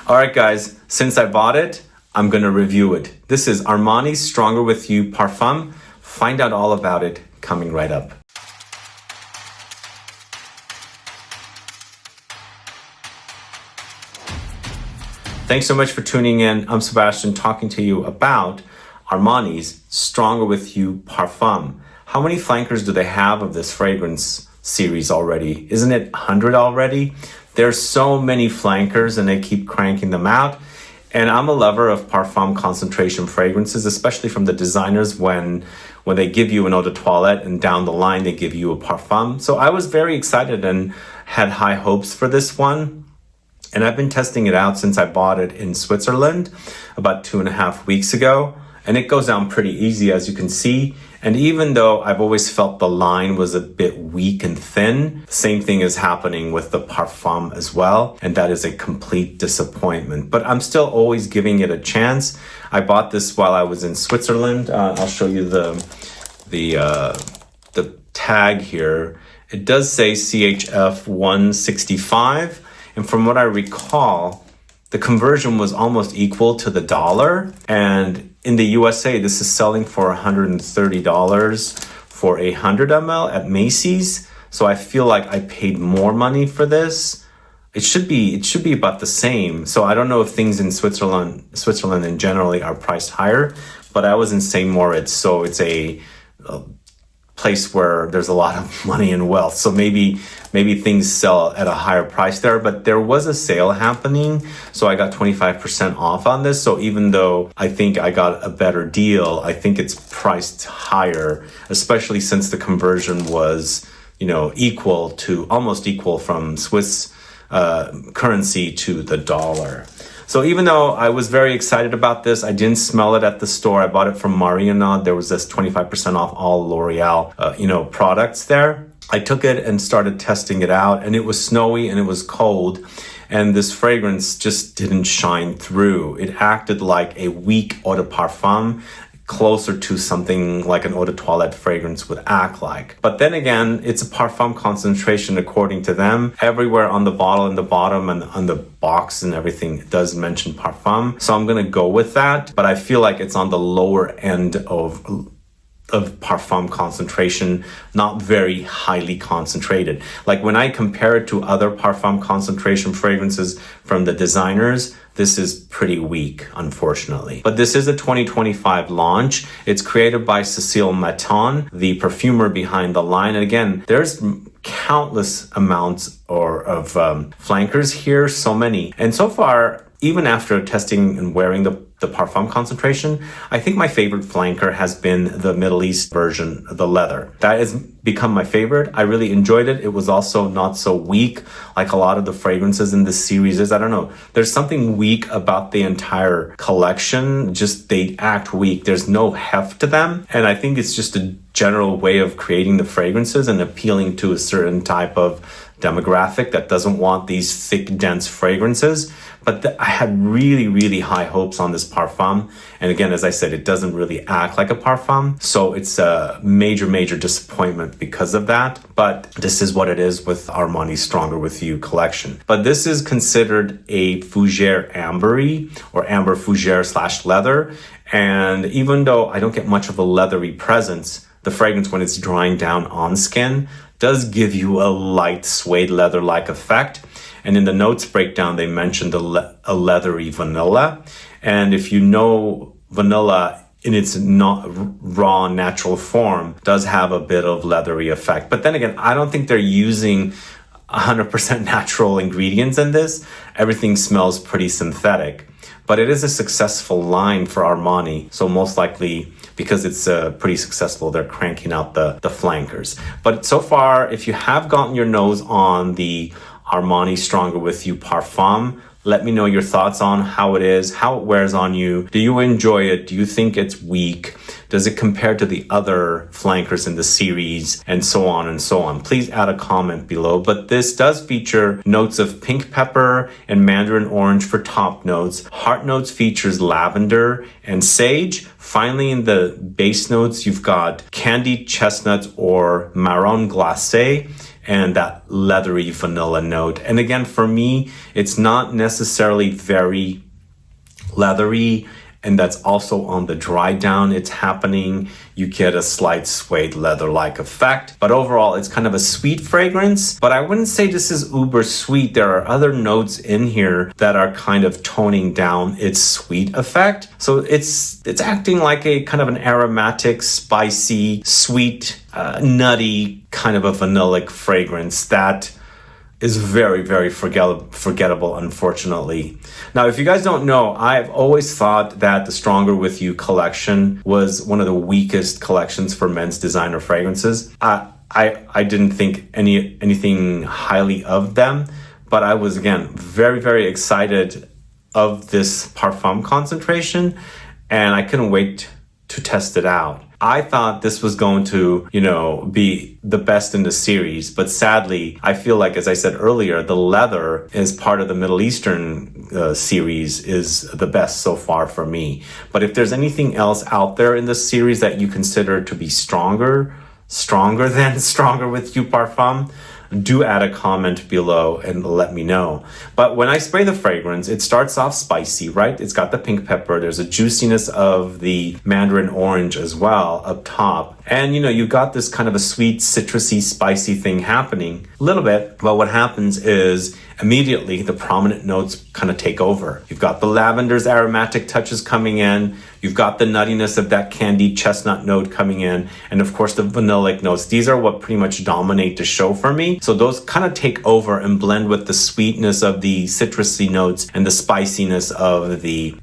All right, guys, since I bought it, I'm gonna review it. This is Armani's Stronger With You Parfum. Find out all about it coming right up. Thanks so much for tuning in. I'm Sebastian talking to you about Armani's Stronger With You Parfum. How many flankers do they have of this fragrance series already? Isn't it 100 already? There's so many flankers and they keep cranking them out. And I'm a lover of Parfum concentration fragrances, especially from the designers when they give you an eau de toilette and down the line they give you a Parfum. So I was very excited and had high hopes for this one. And I've been testing it out since I bought it in Switzerland about 2.5 weeks ago. And it goes down pretty easy, as you can see. And even though I've always felt the line was a bit weak and thin, the same thing is happening with the Parfum as well. And that is a complete disappointment. But I'm still always giving it a chance. I bought this while I was in Switzerland. I'll show you the tag here. It does say CHF 165. And from what I recall, the conversion was almost equal to the dollar. And in the USA, this is selling for $130 for 100 ml at Macy's. So I feel like I paid more money for this. It should be about the same. So I don't know if things in Switzerland in generally are priced higher, but I was in St. Moritz, so it's a place where there's a lot of money and wealth. So maybe things sell at a higher price there, but there was a sale happening. So I got 25% off on this. So even though I think I got a better deal, I think it's priced higher, especially since the conversion was, almost equal from Swiss currency to the dollar. So even though I was very excited about this, I didn't smell it at the store. I bought it from Marionnaud. There was this 25% off all L'Oreal, products there. I took it and started testing it out, and it was snowy and it was cold, and this fragrance just didn't shine through. It acted like a weak eau de parfum, closer to something like an eau de toilette fragrance would act like. But then again, it's a Parfum concentration according to them. Everywhere on the bottle, in the bottom and on the box and everything, it does mention Parfum. So I'm gonna go with that, but I feel like it's on the lower end of Parfum concentration, not very highly concentrated. Like when I compare it to other Parfum concentration fragrances from the designers, this is pretty weak, unfortunately. But this is a 2025 launch. It's created by Cecile Matton, the perfumer behind the line. And again, there's countless amounts of flankers here, so many. And so far, even after testing and wearing the Parfum concentration, I think my favorite flanker has been the Middle East version, the leather. That has become my favorite. I really enjoyed it. It was also not so weak like a lot of the fragrances in this series is. I don't know. There's something weak about the entire collection. Just they act weak. There's no heft to them. And I think it's just a general way of creating the fragrances and appealing to a certain type of demographic that doesn't want these thick, dense fragrances. But I had really, really high hopes on this Parfum. And again, as I said, it doesn't really act like a Parfum. So it's a major, major disappointment because of that. But this is what it is with Armani's Stronger With You collection. But this is considered a Fougere ambery or amber Fougere / leather. And even though I don't get much of a leathery presence, the fragrance when it's drying down on skin does give you a light suede leather-like effect. And in the notes breakdown, they mentioned a leathery vanilla. And if you know vanilla in its not raw natural form does have a bit of leathery effect. But then again, I don't think they're using 100% natural ingredients in this. Everything smells pretty synthetic. But it is a successful line for Armani. So most likely, because it's pretty successful, they're cranking out the flankers. But so far, if you have gotten your nose on the Armani Stronger With You Parfum, let me know your thoughts on how it is, how it wears on you. Do you enjoy it? Do you think it's weak? Does it compare to the other flankers in the series? And so on and so on. Please add a comment below. But this does feature notes of pink pepper and mandarin orange for top notes. Heart notes features lavender and sage. Finally, in the base notes, you've got candied chestnut or marron glacé. and that leathery vanilla note. And again, for me, it's not necessarily very leathery, and that's also on the dry down it's happening. You get a slight suede leather-like effect, but overall it's kind of a sweet fragrance, but I wouldn't say this is uber sweet. There are other notes in here that are kind of toning down its sweet effect. So it's acting like a kind of an aromatic, spicy, sweet, nutty kind of a vanillic fragrance that is very, very forgettable, unfortunately. Now, if you guys don't know, I've always thought that the Stronger With You collection was one of the weakest collections for men's designer fragrances. I didn't think anything highly of them, but I was, again, very, very excited of this Parfum concentration, and I couldn't wait to test it out. I thought this was going to, be the best in the series, but sadly, I feel like, as I said earlier, the leather as part of the Middle Eastern series is the best so far for me. But if there's anything else out there in this series that you consider to be stronger than Stronger With You Parfum, do add a comment below and let me know. But when I spray the fragrance, it starts off spicy, right? It's got the pink pepper. There's a juiciness of the Mandarin orange as well up top. And you got this kind of a sweet, citrusy, spicy thing happening a little bit. But what happens is immediately the prominent notes kind of take over. You've got the lavender's aromatic touches coming in. You've got the nuttiness of that candied chestnut note coming in. And of course, the vanillic notes. These are what pretty much dominate the show for me. So those kind of take over and blend with the sweetness of the citrusy notes and the spiciness of the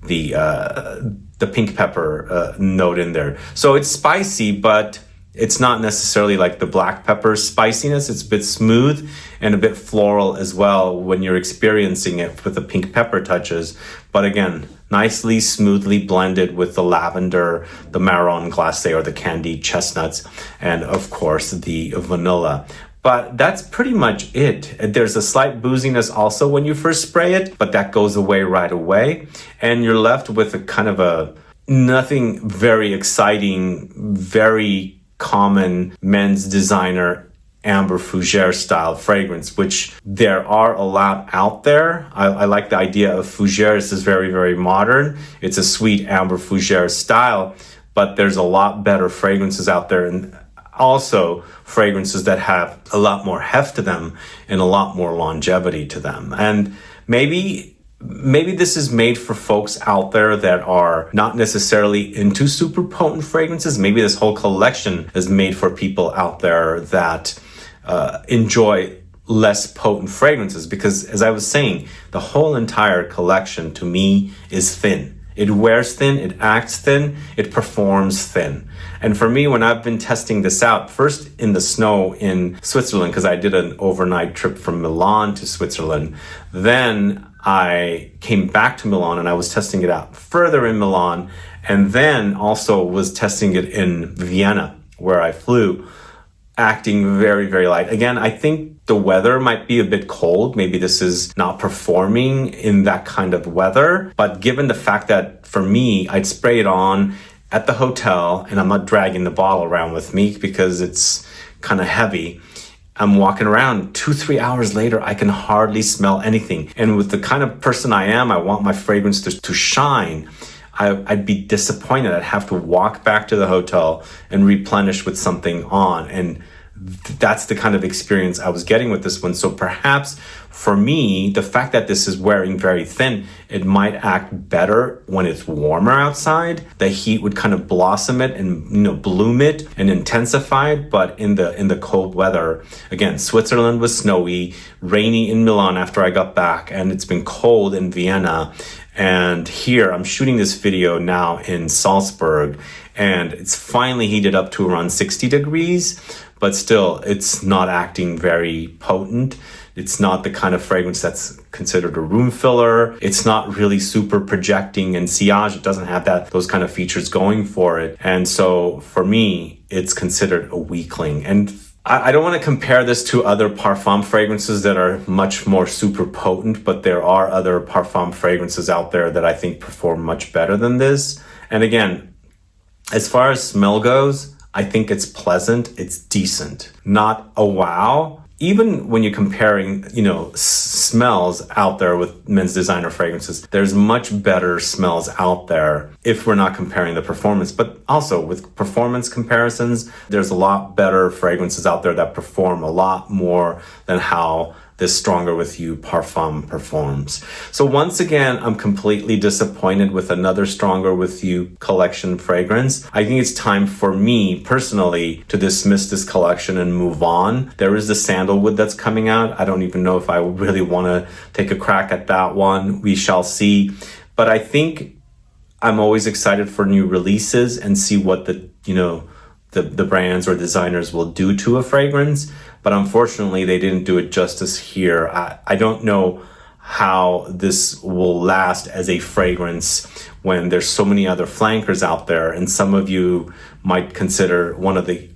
pink pepper note in there. So it's spicy, but it's not necessarily like the black pepper spiciness. It's a bit smooth and a bit floral as well when you're experiencing it with the pink pepper touches. But again, nicely, smoothly blended with the lavender, the marron glacé or the candied chestnuts, and of course the vanilla. But that's pretty much it. There's a slight booziness also when you first spray it, but that goes away right away. And you're left with a kind of a nothing very exciting, very common men's designer amber fougere style fragrance, which there are a lot out there. I like the idea of fougere. This is very, very modern. It's a sweet amber fougere style, but there's a lot better fragrances out there, and also fragrances that have a lot more heft to them and a lot more longevity to them. And maybe this is made for folks out there that are not necessarily into super potent fragrances. Maybe this whole collection is made for people out there that enjoy less potent fragrances, because as I was saying, the whole entire collection to me is thin. It wears thin, it acts thin, it performs thin. And for me, when I've been testing this out, first in the snow in Switzerland, because I did an overnight trip from Milan to Switzerland, then I came back to Milan and I was testing it out further in Milan, and then also was testing it in Vienna, where I flew, acting very, very light. Again, I think the weather might be a bit cold. Maybe this is not performing in that kind of weather. But given the fact that for me, I'd spray it on at the hotel and I'm not dragging the bottle around with me because it's kind of heavy. I'm walking around 2-3 hours later, I can hardly smell anything. And with the kind of person I am, I want my fragrance to shine. I'd be disappointed. I'd have to walk back to the hotel and replenish with something on. And that's the kind of experience I was getting with this one. So perhaps for me, the fact that this is wearing very thin, it might act better when it's warmer outside. The heat would kind of blossom it and bloom it and intensify it. But in the cold weather, again, Switzerland was snowy, rainy in Milan after I got back, and it's been cold in Vienna. And here I'm shooting this video now in Salzburg, and it's finally heated up to around 60 degrees, but still it's not acting very potent. It's not the kind of fragrance that's considered a room filler. It's not really super projecting and sillage. It doesn't have those kind of features going for it. And so for me, it's considered a weakling. And I don't want to compare this to other Parfum fragrances that are much more super potent, but there are other Parfum fragrances out there that I think perform much better than this. And again, as far as smell goes, I think it's pleasant, it's decent. Not a wow, even when you're comparing, smells out there with men's designer fragrances, there's much better smells out there if we're not comparing the performance. But also with performance comparisons, there's a lot better fragrances out there that perform a lot more than how this Stronger With You Parfum performs. So once again, I'm completely disappointed with another Stronger With You collection fragrance. I think it's time for me personally to dismiss this collection and move on. There is the sandalwood that's coming out. I don't even know if I really want to take a crack at that one. We shall see. But I think I'm always excited for new releases and see what the brands or designers will do to a fragrance. But unfortunately, they didn't do it justice here. I don't know how this will last as a fragrance when there's so many other flankers out there. And some of you might consider one of the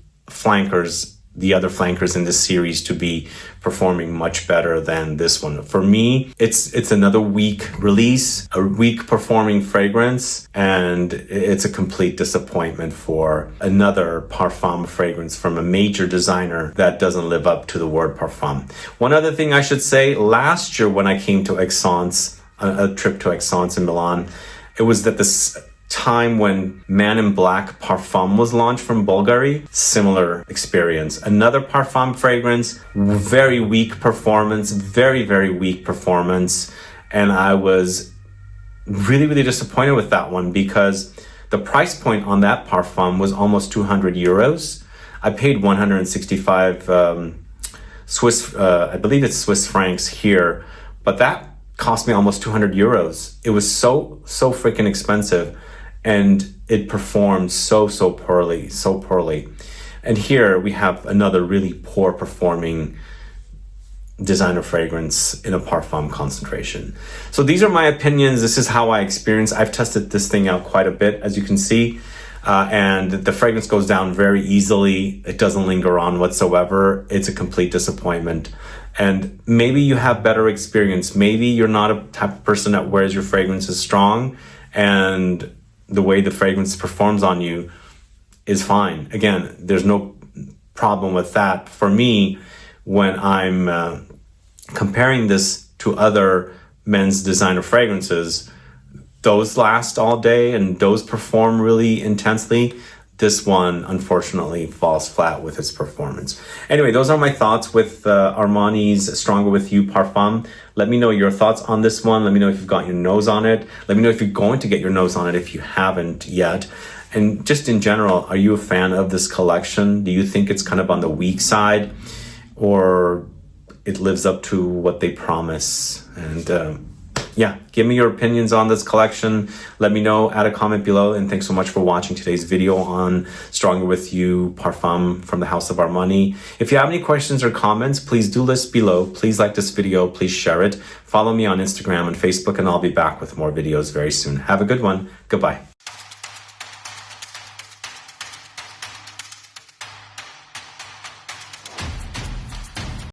other flankers in this series to be performing much better than this one. For me, it's another weak release, a weak performing fragrance, and it's a complete disappointment for another Parfum fragrance from a major designer that doesn't live up to the word Parfum. One other thing I should say, last year when I came to Aix-en-Provence, a trip to Aix-en-Provence in Milan, it was at this time when Man in Black Parfum was launched from Bulgari. Similar experience. Another Parfum fragrance, very weak performance, very, very weak performance. And I was really, really disappointed with that one because the price point on that Parfum was almost 200 euros. I paid 165 I believe it's Swiss francs here, but that cost me almost 200 euros. It was so freaking expensive. And it performed so poorly. And here we have another really poor performing designer fragrance in a Parfum concentration. So these are my opinions. This is how I experience. I've tested this thing out quite a bit, as you can see. And the fragrance goes down very easily. It doesn't linger on whatsoever. It's a complete disappointment. And maybe you have better experience. Maybe you're not a type of person that wears your fragrances strong, and the way the fragrance performs on you is fine. Again, there's no problem with that. For me, when I'm comparing this to other men's designer fragrances, those last all day and those perform really intensely. This one, unfortunately, falls flat with its performance. Anyway, those are my thoughts with Armani's Stronger With You Parfum. Let me know your thoughts on this one. Let me know if you've got your nose on it. Let me know if you're going to get your nose on it if you haven't yet. And just in general, are you a fan of this collection? Do you think it's kind of on the weak side, or it lives up to what they promise? And yeah, give me your opinions on this collection. Let me know, add a comment below, and thanks so much for watching today's video on Stronger With You Parfum from the House of Armani. If you have any questions or comments, please do list below. Please like this video, please share it. Follow me on Instagram and Facebook, and I'll be back with more videos very soon. Have a good one. Goodbye.